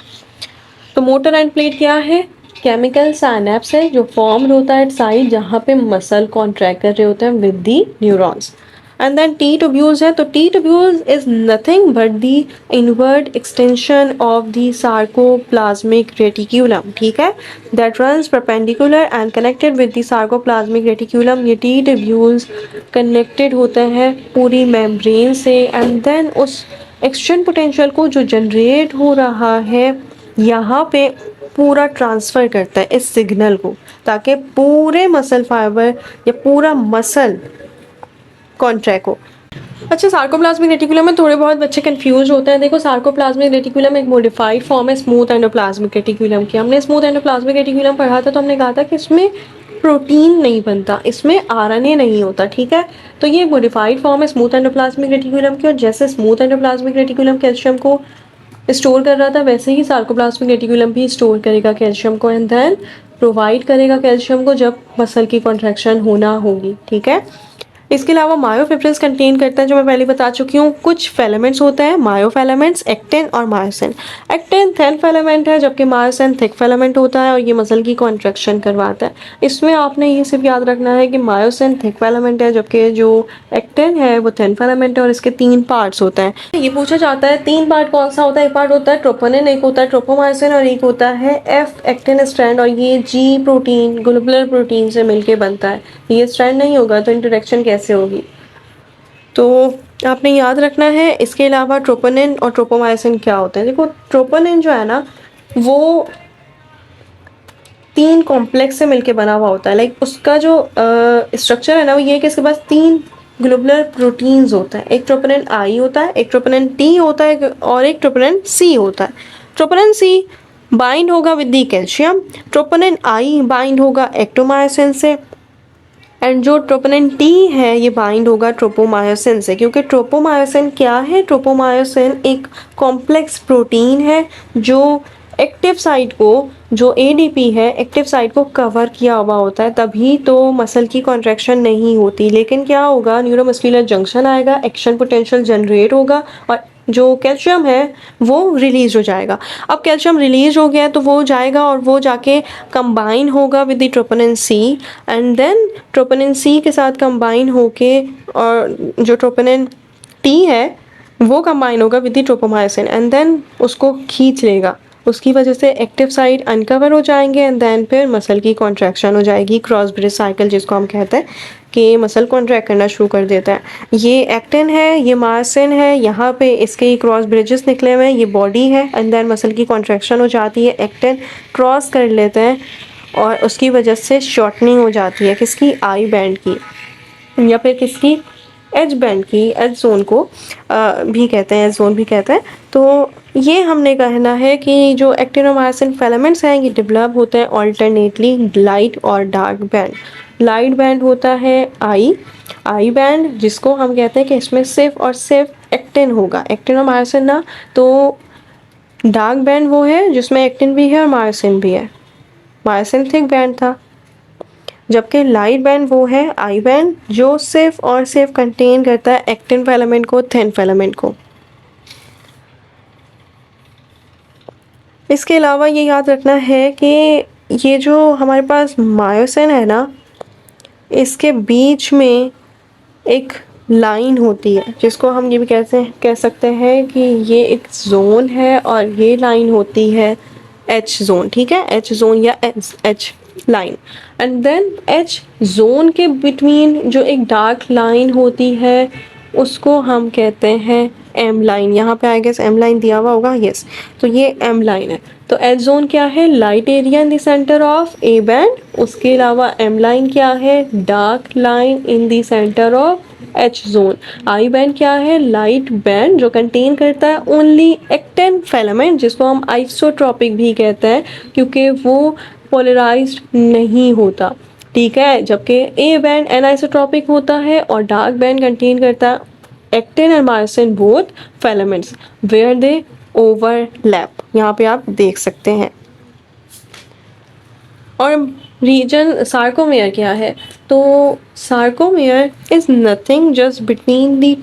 तो मोटर एंड प्लेट क्या है, केमिकल साइनैप्स है जो फॉर्म होता है साइड जहाँ पे मसल कॉन्ट्रैक्ट कर रहे होते हैं with the neurons. And then T tubules है, तो T tubules is nothing but the inward extension of the sarcoplasmic reticulum, ठीक है, that runs perpendicular and connected with the sarcoplasmic reticulum. ये टी ट्यूब्यूल्स कनेक्टेड होते हैं पूरी membrane से, and then उस एक्सचेंज पोटेंशियल को जो जनरेट हो रहा है यहाँ पे पूरा ट्रांसफ़र करता है इस सिग्नल को, ताकि पूरे मसल फाइबर या पूरा मसल कॉन्ट्रैक्ट हो। अच्छा, सार्कोप्लाज्मिक रेटिकुलम में थोड़े बहुत बच्चे कंफ्यूज होते हैं। देखो, सार्कोप्लाज्मिक रेटिकुलम एक मॉडिफाइड फॉर्म है स्मूथ एंडोप्लाज्मिक रेटिकुलम की। हमने स्मूथ एंडोप्लाज्मिक रेटिकुलम पढ़ा था तो हमने कहा था कि इसमें प्रोटीन नहीं बनता, इसमें आरएनए नहीं होता, ठीक है। तो ये मॉडिफाइड फॉर्म है स्मूथ एंडोप्लाज्मिक रेटिकुलम की, और जैसे स्मूथ एंडोप्लाज्मिक रेटिकुलम कैल्शियम को स्टोर कर रहा था वैसे ही सार्कोप्लाज्मिक रेटिकुलम भी स्टोर करेगा कैल्शियम को, एंड देन प्रोवाइड करेगा कैल्शियम को जब मसल की कॉन्ट्रैक्शन होना होगी, ठीक है। इसके अलावा मायोफिब्रिल्स कंटेन करता है, जो मैं पहले बता चुकी हूँ, कुछ फिलामेंट्स होते हैं, मायोफिलामेंट्स, एक्टिन और मायोसिन। एक्टिन थिन फिलामेंट है जबकि मायोसिन थिक फिलामेंट होता है, और ये मसल की कॉन्ट्रैक्शन करवाता है। इसमें आपने ये सिर्फ याद रखना है कि मायोसिन थिक फिलामेंट है जबकि जो एक्टिन है वो थिन फिलामेंट है, और इसके 3 पार्ट्स होते हैं। ये पूछा जाता है 3 पार्ट कौन सा होता है, एक पार्ट होता है ट्रोपोनिन, एक होता है ट्रोपोमायोसिन, और एक होता है एफ एक्टिन स्ट्रैंड, और ये जी प्रोटीन ग्लोबुलर प्रोटीन से मिलके बनता है। ये स्ट्रैंड नहीं होगा तो इंटरेक्शन कैसे होगी, तो आपने याद रखना है। इसके अलावा ट्रोपोनिन और ट्रोपोमायोसिन क्या होते हैं। देखो, ट्रोपोनिन जो है ना वो 3 कॉम्प्लेक्स से मिलके बना हुआ होता है। लाइक उसका जो स्ट्रक्चर है ना वो ये है कि इसके पास 3 ग्लोबुलर प्रोटीन्स होता है। एक ट्रोपोनिन आई होता है, एक ट्रोपोनिन टी होता है, और एक ट्रोपोनिन सी होता है। ट्रोपोनिन सी बाइंड होगा with the calcium, troponin I bind होगा एक्टोमायोसिन से, एंड जो ट्रोपोनिन टी है ये बाइंड होगा ट्रोपोमायोसिन से। क्योंकि ट्रोपोमायोसिन क्या है, ट्रोपोमायोसिन एक कॉम्प्लेक्स प्रोटीन है जो एक्टिव साइट को, जो एडीपी है, एक्टिव साइट को कवर किया हुआ होता है, तभी तो मसल की कॉन्ट्रैक्शन नहीं होती। लेकिन क्या होगा, न्यूरोमस्कुलर जंक्शन आएगा, एक्शन पोटेंशियल जनरेट होगा, और जो कैल्शियम है वो रिलीज हो जाएगा। अब कैल्शियम रिलीज हो गया तो वो जाएगा और वो जाके कंबाइन होगा with the troponin C, and then troponin C के साथ कंबाइन होके, और जो ट्रोपोनिन टी है वो कंबाइन होगा with the tropomyosin and then उसको खींच लेगा, उसकी वजह से एक्टिव साइट अनकवर हो जाएंगे एंड देन फिर मसल की कॉन्ट्रैक्शन हो जाएगी, क्रॉस ब्रिज साइकिल जिसको हम कहते हैं कि मसल कॉन्ट्रैक्ट करना शुरू कर देता है। ये एक्टिन है, ये मायोसिन है, यहाँ पे इसके क्रॉस ब्रिजेस निकले हुए हैं, ये बॉडी है एंड देन मसल की कॉन्ट्रैक्शन हो जाती है, एक्टिन क्रॉस कर लेते हैं और उसकी वजह से शॉर्टनिंग हो जाती है किसकी, आई बैंड की या फिर किसकी, एज बैंड की, एज जोन को भी कहते हैं, एज जोन भी कहते हैं। तो ये हमने कहना है कि जो एक्टिन और मायोसिन फिलामेंट्स हैं ये डेवलप होते हैं ऑल्टरनेटली लाइट और डार्क बैंड। लाइट बैंड होता है आई बैंड, जिसको हम कहते हैं कि इसमें सिर्फ और सिर्फ एक्टिन होगा, एक्टिन और मायोसिन ना। तो डार्क बैंड वो है जिसमें एक्टिन भी है और मायोसिन भी है, मायोसिन थिक बैंड था। जबकि लाइट बैंड वो है आई बैंड जो सिर्फ और सिर्फ कंटेन करता है एक्टिन फिलामेंट को, थिन फिलामेंट को। इसके अलावा ये याद रखना है कि ये जो हमारे पास मायोसिन है ना, इसके बीच में एक लाइन होती है जिसको हम ये भी कह सकते हैं कि ये एक जोन है और ये लाइन होती है एच जोन, ठीक है, एच जोन या H line. And then H zone के बिटवीन जो एक डार्क लाइन होती है उसको हम कहते हैं एम लाइन। यहाँ पे आई गेस एम लाइन दिया हुआ होगा, यस, तो ये एम लाइन है। तो एच जोन क्या है, light area in the centre of A band, उसके अलावा एम लाइन क्या है, dark line in the centre of H zone. I band क्या है, लाइट बैंड जो कंटेन करता है ओनली एक्टिन फिलामेंट, जिसको हम आइसोट्रॉपिक भी कहते हैं क्योंकि वो पोलराइज्ड नहीं होता, ठीक है। जबकि ए बैंड एनाइसोट्रॉपिक होता है और डार्क बैंड कंटेन करता है actin and myosin both filaments where they overlap, यहाँ पे आप देख सकते हैं। और रीजन सार्कोमेयर क्या है, तो sarcomere is nothing just between the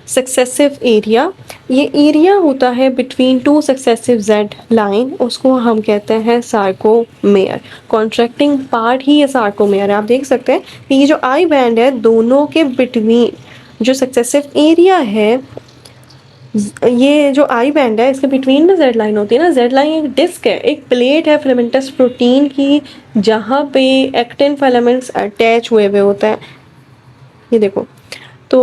successive area, ये एरिया होता है between two successive Z line, उसको हम कहते हैं सार्कोमेयर। कॉन्ट्रैक्टिंग पार्ट ही ये सार्कोमेयर है। आप देख सकते हैं कि ये जो आई बैंड है दोनों के बिटवीन जो सक्सेसिव एरिया है, ये जो आई बैंड है इसके बिटवीन में जेड लाइन होती है ना, जेड लाइन एक डिस्क है, एक प्लेट है फिलामेंटस प्रोटीन की जहाँ पे एक्टिन फिलामेंट्स अटैच हुए होते हैं, ये देखो। तो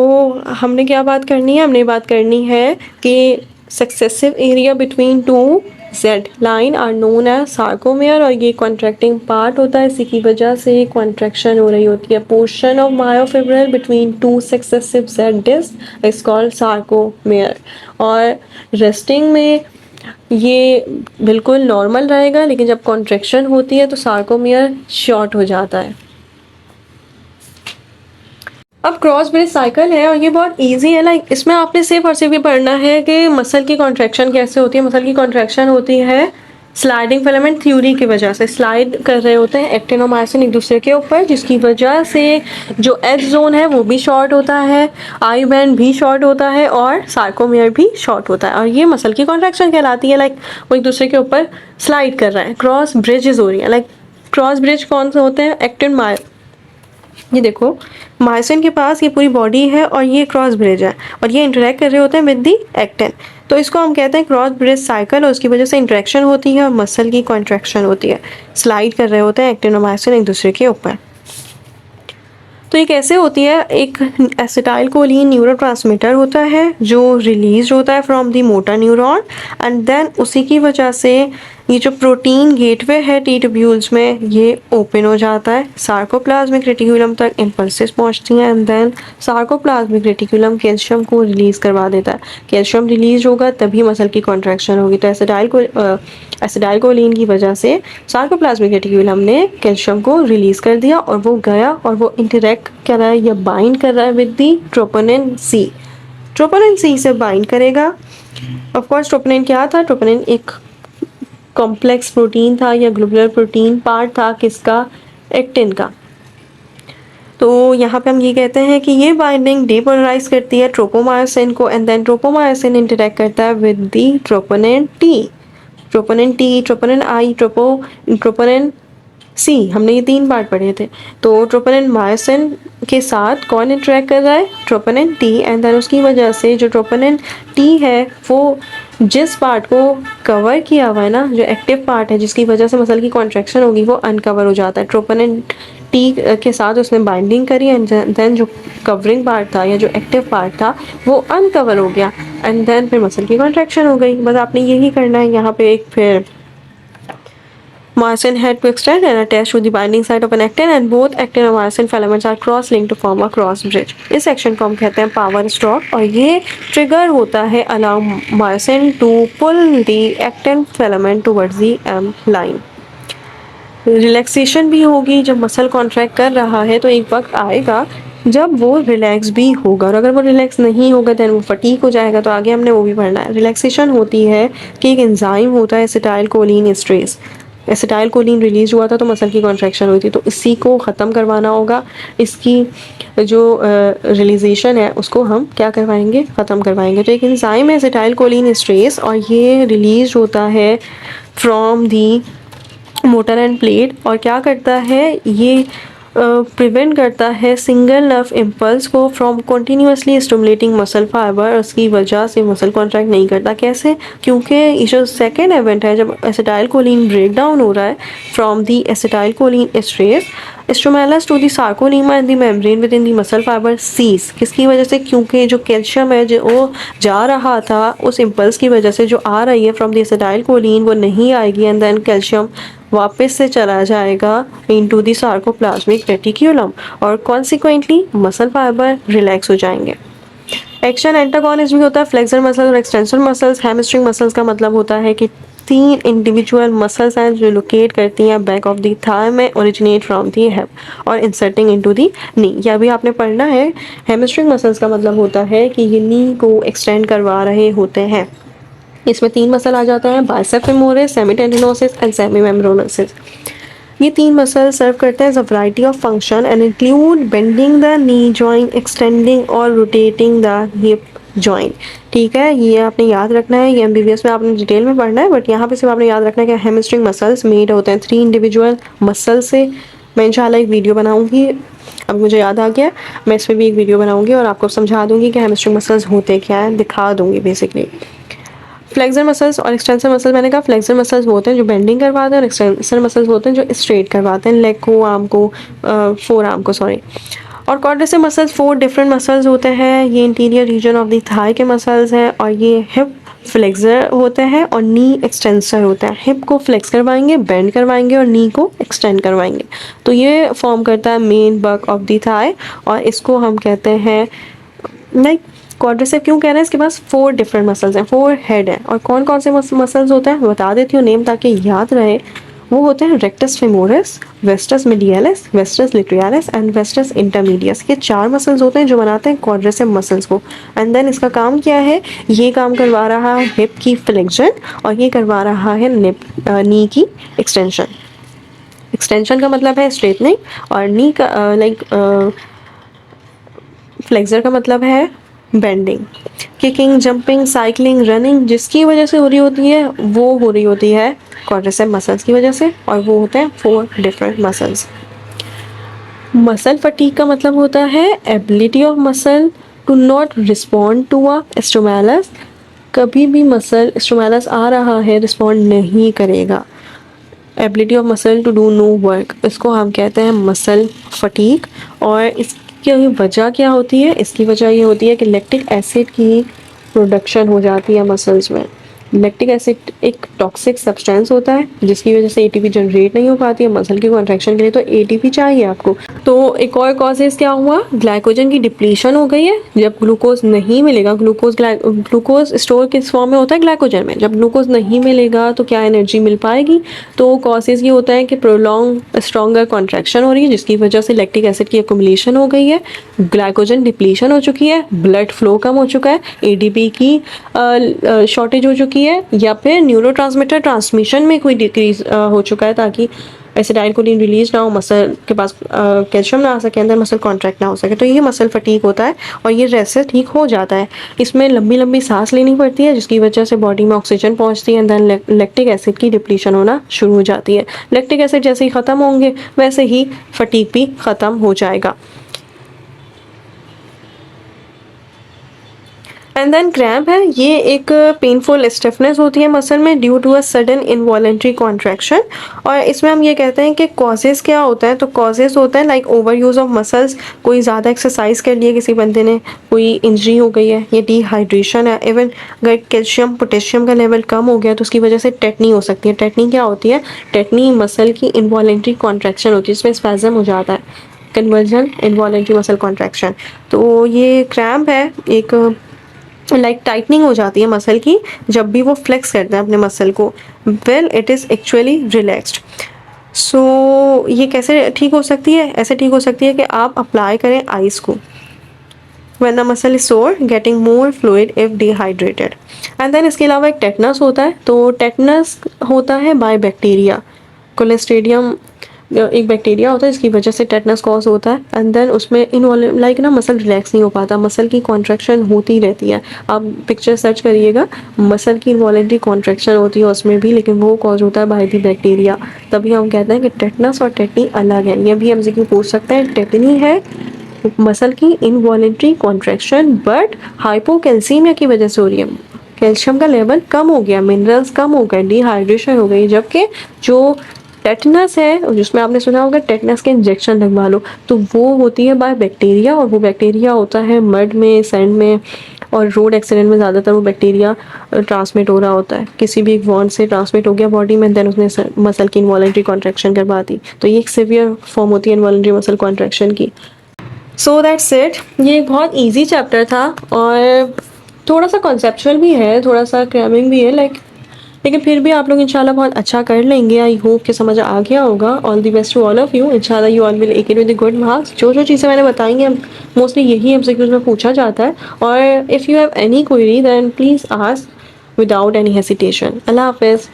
हमने क्या बात करनी है, हमने बात करनी है कि successive area between two Z line are known as sarcomere, और ये कॉन्ट्रैक्टिंग पार्ट होता है, इसी की वजह से कॉन्ट्रैक्शन हो रही होती है। Portion of myofibril between two successive Z disc is called sarcomere. और रेस्टिंग में ये बिल्कुल नॉर्मल रहेगा, लेकिन जब कॉन्ट्रैक्शन होती है तो सार्कोमेयर शॉर्ट हो जाता है। अब क्रॉस ब्रिज साइकिल है और ये बहुत इजी है, लाइक इसमें आपने सिर्फ और सिर्फ ये पढ़ना है कि मसल की कॉन्ट्रैक्शन कैसे होती है। मसल की कॉन्ट्रैक्शन होती है स्लाइडिंग फिलामेंट थ्योरी की वजह से, स्लाइड कर रहे होते हैं एक्टिन और मायोसिन एक दूसरे के ऊपर, जिसकी वजह से जो एच जोन है वो भी शॉर्ट होता है, आई बैंड भी शॉर्ट होता है और सार्कोमेयर भी शॉर्ट होता है, और ये मसल की कॉन्ट्रैक्शन कहलाती है। लाइक वो एक दूसरे के ऊपर स्लाइड कर रहा है, क्रॉस ब्रिजेस हो रही है। लाइक क्रॉस ब्रिज कौन से होते हैं, एक्टिन मायो, ये देखो मायोसिन के पास ये पूरी बॉडी है और ये क्रॉस ब्रिज है और ये इंटरेक्ट कर रहे होते हैं विद दी एक्टिन, तो इसको हम कहते हैं क्रॉस ब्रिज साइकिल, और उसकी वजह से इंटरेक्शन होती है और मसल की कॉन्ट्रैक्शन होती है, स्लाइड कर रहे होते हैं एक्टिन और मायोसिन एक दूसरे के ऊपर। तो ये कैसे होती है, एक एसिटाइल कोलिन न्यूरोट्रांसमीटर होता है जो रिलीज होता है from the motor neuron, and then उसी की वजह से ये जो प्रोटीन गेटवे है टी ट्यूब्यूल्स में ये ओपन हो जाता है, सार्कोप्लाज्मिक रेटिकुलम तक इम्पल्सेस पहुंचती हैं and then sarcoplasmic reticulum calcium को रिलीज करवा देता है। कैल्शियम रिलीज होगा तभी मसल की कॉन्ट्रैक्शन होगी। तो एसिटाइल कोलिन की वजह से सार्कोप्लाज्मिक रेटिकुलम ने कैल्शियम को रिलीज कर दिया और वो गया और वो इंटरेक्ट कर रहा है या बाइंड कर रहा है with the troponin C. Troponin C से बाइंड करेगा। ऑफ कोर्स ट्रोपोनिन क्या था, ट्रोपोनिन एक कॉम्प्लेक्स प्रोटीन था या ग्लोबुलर प्रोटीन पार्ट था किसका, एक्टिन का। तो यहाँ पे हम ये कहते हैं कि ये बाइंडिंग डीपोलराइज करती है ट्रोपोमायोसिन को एंड देन ट्रोपोमायोसिन इंटरेक्ट करता है with the troponin T, troponin T, troponin I, troponin C, हमने ये 3 पार्ट पढ़े थे। तो ट्रोपोनिन मायोसिन के साथ कौन इंटरेक्ट कर रहा है? ट्रोपोनिन टी, एंड देन उसकी वजह से जो ट्रोपोनिन टी है वो जिस पार्ट को कवर किया हुआ है ना, जो एक्टिव पार्ट है जिसकी वजह से मसल की कॉन्ट्रैक्शन होगी, वो अनकवर हो जाता है। ट्रोपोनिन टी के साथ उसने बाइंडिंग करी एंड देन जो कवरिंग पार्ट था या जो एक्टिव पार्ट था वो अनकवर हो गया एंड देन फिर मसल की कॉन्ट्रैक्शन हो गई। बस आपने यही करना है। यहाँ पे एक फिर myosin head to extend and attach to the binding site of an actin, and both actin और myosin filaments are cross linked to form a cross bridge. इस सेक्शन को हम कहते हैं पावर स्ट्रोक और ये ट्रिगर होता है allow myosin to pull the actin filament towards the M line. Relaxation भी होगी जब मसल कॉन्ट्रैक्ट कर रहा है, तो एक वक्त आएगा जब वो रिलैक्स भी होगा, और अगर वो रिलैक्स नहीं होगा देन वो फटीक हो जाएगा। तो आगे हमने वो भी पढ़ना है। रिलैक्सेशन होती है कि एक एंजाइम होता है एसिटाइलकोलिन एस्ट्रेस, एसिटाइलकोलिन रिलीज हुआ था तो मसल की कॉन्ट्रैक्शन हुई थी, तो इसी को ख़त्म करवाना होगा। इसकी जो रिलीजेशन है उसको हम क्या करवाएंगे? ख़त्म करवाएंगे। तो एक एंजाइम है एसिटाइलकोलिन एस्ट्रेस और ये रिलीज होता है from the motor end plate, और क्या करता है ये? प्रिवेंट करता है सिंगल नर्व इम्पल्स को from continuously stimulating muscle fibre, उसकी वजह से मसल कॉन्ट्रैक्ट नहीं करता। कैसे? क्योंकि ये जो सेकेंड इवेंट है जब एसिटाइलकोलिन ब्रेक डाउन हो रहा है from the acetylcholine esterase stimulus to the sarcolemma in the membrane with in the muscle fibre cease. किसकी वजह से? क्योंकि जो कैल्शियम है जो वो जा रहा था उस इम्पल्स की वजह से जो आ रही है फ्रॉम दी एसिटाइलकोलिन वो नहीं आएगी एंड देन कैल्शियम वापस से चला जाएगा इनटू दी सार्कोप्लाज्मिक रेटिक्यूलम और कॉन्सिक्वेंटली मसल फाइबर रिलैक्स हो जाएंगे। एक्शन एंटागोनिस्ट भी होता है फ्लेक्सर मसल और एक्सटेंसर मसल्स। हैमस्ट्रिंग मसल्स का मतलब होता है कि 3 इंडिविजुअल मसल्स हैं जो लोकेट करती हैं बैक ऑफ दी थाई में, ओरिजिनेट फ्रॉम दी हिप और इंसर्टिंग इनटू दी नी। यह भी आपने पढ़ना है। हैमस्ट्रिंग मसल्स का मतलब होता है कि ये नी को एक्सटेंड करवा रहे होते हैं। इसमें 3 मसल आ जाता है, bicep femoris, semitendinosus and semimembranosus. ये 3 मसल सर्व करते हैं as a variety of function and include bending the knee joint, extending और रोटेटिंग द हिप जॉइंट। ठीक है, ये आपने याद रखना है। ये एमबीबीएस में आपने डिटेल में पढ़ना है, बट यहाँ पे सिर्फ आपने याद रखना है कि हैमस्ट्रिंग मसल्स मेड होते हैं 3 इंडिविजुअल मसल से। मैं इंशाल्लाह एक वीडियो बनाऊंगी, अब मुझे याद आ गया, मैं इस पर भी एक वीडियो बनाऊंगी और आपको समझा दूंगी कि हैमस्ट्रिंग मसल्स होते क्या हैं, दिखा दूंगी बेसिकली। फ्लेक्सर मसल्स और एक्सटेंसर मसल्स, मैंने कहा फ्लेक्सर मसल्स होते हैं जो बेंडिंग करवाते हैं और एक्सटेंसर मसल्स होते हैं जो स्ट्रेट करवाते हैं लेग को, आर्म को, फोर आर्म को, सॉरी। और क्वाड्रिसेप मसल्स 4 डिफरेंट मसल्स होते हैं। ये interior region of the thigh के मसल्स हैं और ये हिप फ्लेक्सर होते हैं और नी एक्सटेंसर होता है। हिप को फ्लेक्स करवाएंगे, बेंड करवाएंगे और नी को एक्सटेंड करवाएंगे, तो ये फॉर्म करता है main bulk of the thigh और इसको हम कहते हैं लाइक क्वाड्रिसेप। क्यों कह रहे हैं? इसके पास 4 डिफरेंट मसल्स हैं, 4 हेड हैं। और कौन कौन से मसल्स होते हैं बता देती हूँ नेम ताकि याद रहे। वो होते हैं rectus femoris, vastus medialis, vastus lateralis and vastus intermedius. ये 4 मसल्स होते हैं जो बनाते हैं क्वाड्रिसेप मसल्स को। एंड देन इसका काम क्या है? ये काम करवा रहा है हिप की फ्लेक्शन और ये करवा रहा है नी की एक्सटेंशन। एक्सटेंशन का मतलब है स्ट्रेटनिंग और नी का फ्लेक्सर का मतलब है bending. Kicking, jumping, cycling, running जिसकी वजह से हो रही होती है वो हो रही होती है क्वाड्रिसेप मसल्स की वजह से, और वो होते हैं 4 डिफरेंट मसल्स। मसल फटीग का मतलब होता है ability of muscle to not respond to a stimulus. कभी भी मसल स्टिमुलस आ रहा है रिस्पॉन्ड नहीं करेगा। Ability of muscle to do no work, इसको हम कहते हैं मसल फटीग। और इसकी वजह क्या होती है? इसकी वजह ये होती है कि लैक्टिक एसिड की प्रोडक्शन हो जाती है मसल्स में। लैक्टिक एसिड एक टॉक्सिक सब्सटेंस होता है जिसकी वजह से एटीपी जनरेट नहीं हो पाती है मसल की कॉन्ट्रैक्शन के लिए, तो एटीपी चाहिए आपको। तो एक और कॉजेज क्या हुआ? ग्लाइकोजन की डिप्लीशन हो गई है। जब ग्लूकोज नहीं मिलेगा, ग्लूकोज स्टोर किस फॉर्म में होता है? ग्लाइकोजन में। जब ग्लूकोज नहीं मिलेगा तो क्या एनर्जी मिल पाएगी? तो कॉजेज ये होता है कि प्रोलॉन्ग स्ट्रॉन्गर कॉन्ट्रैक्शन हो रही है जिसकी वजह से लैक्टिक एसिड की एक्युमुलेशन हो गई है, ग्लाइकोजन डिप्लीशन हो चुकी है, ब्लड फ्लो कम हो चुका है, एटीपी की शॉर्टेज हो चुकी है, या फिर न्यूरोट्रांसमीटर ट्रांसमिशन में कोई डिक्रीज हो चुका है ताकि एसिटाइलकोलिन रिलीज ना हो, मसल के पास कैल्शियम ना आ सके, अंदर मसल कॉन्ट्रैक्ट ना हो सके, तो ये मसल फटीग होता है और ये रेस्ट से ठीक हो जाता है। इसमें लंबी लंबी सांस लेनी पड़ती है जिसकी वजह से बॉडी में ऑक्सीजन पहुंचती है, देन लैक्टिक एसिड की डिप्लीशन होना शुरू हो जाती है। लैक्टिक एसिड जैसे ही ख़त्म होंगे वैसे ही फटीग भी ख़त्म हो जाएगा। एंड देन क्रैम्प है, ये एक पेनफुल स्टिफनेस होती है मसल में due to a sudden involuntary contraction. और इसमें हम ये कहते हैं कि कॉजेज़ क्या होता है, तो कॉजेज़ होता है like over use of muscles, कोई ज़्यादा एक्सरसाइज कर लिया किसी बंदे ने, कोई इंजरी हो गई है, ये डिहाइड्रेशन है, इवन अगर कैल्शियम पोटेशियम का लेवल कम हो गया तो उसकी वजह से टेटनी हो सकती है। टेटनी क्या होती है, टेटनी मसल की इनवॉलेंट्री कॉन्ट्रैक्शन होती है, इसमें स्पैज़म हो जाता है, कन्वर्जन इनवॉलेंट्री मसल कॉन्ट्रैक्शन। तो ये क्रैम्प है एक लाइक टाइटनिंग हो जाती है मसल की जब भी वो फ्लेक्स करते हैं अपने मसल को, well it is actually relaxed. So ये कैसे ठीक हो सकती है, ऐसे ठीक हो सकती है कि आप अप्लाई करें आइस को when the muscle is sore, getting more fluid if dehydrated। And then इसके अलावा एक टेटनस होता है, तो टेटनस होता है बाय बैक्टीरिया, कोलेस्ट्रेडियम एक बैक्टीरिया होता है इसकी वजह से टेटनस कॉज होता है। एंड देन उसमें इनवॉल्व लाइक ना मसल रिलैक्स नहीं हो पाता, मसल की कॉन्ट्रैक्शन होती रहती है। आप पिक्चर सर्च करिएगा, मसल की इनवॉलेंट्री कॉन्ट्रैक्शन होती है उसमें भी, लेकिन वो कॉज होता है बाय दी बैक्टीरिया। तभी हम कहते हैं कि टेटनस और टेटनी अलग है। ये भी एमसीक्यू पूछ सकते हैं, टेटनी है मसल की इनवॉलेंट्री कॉन्ट्रैक्शन बट हाइपोकैल्सीमिया की वजह से हो रही है, कैल्शियम का लेवल कम हो गया, मिनरल्स कम हो गए, डिहाइड्रेशन हो गई। जबकि जो टेटनस है जिसमें आपने सुना होगा टेटनस के इंजेक्शन लगवा लो, तो वो होती है बाय बैक्टीरिया, और वो बैक्टीरिया होता है मड में, सैंड में, और रोड एक्सीडेंट में ज़्यादातर वो बैक्टीरिया ट्रांसमिट हो रहा होता है, किसी भी एक वॉन्ड से ट्रांसमिट हो गया बॉडी में, देन उसने मसल की इनवॉलेंट्री कॉन्ट्रैक्शन करवा दी। तो ये एक सिवियर फॉर्म होती है इनवॉलेंट्री मसल कॉन्ट्रैक्शन की। So that's it. ये एक बहुत इजी चैप्टर था और थोड़ा सा कॉन्सेप्चुअल भी है, थोड़ा सा क्रैमिंग भी है लाइक, लेकिन फिर भी आप लोग इंशाल्लाह बहुत अच्छा कर लेंगे। आई होप कि समझ आ गया होगा। All the best to all of you, इंशाल्लाह you all will take it with good marks. जो जो चीज़ें मैंने बताई हैं मोस्टली यही एमसीक्यूज में पूछा जाता है, और if you have any query then please ask without any hesitation. अल्लाह हाफिज़।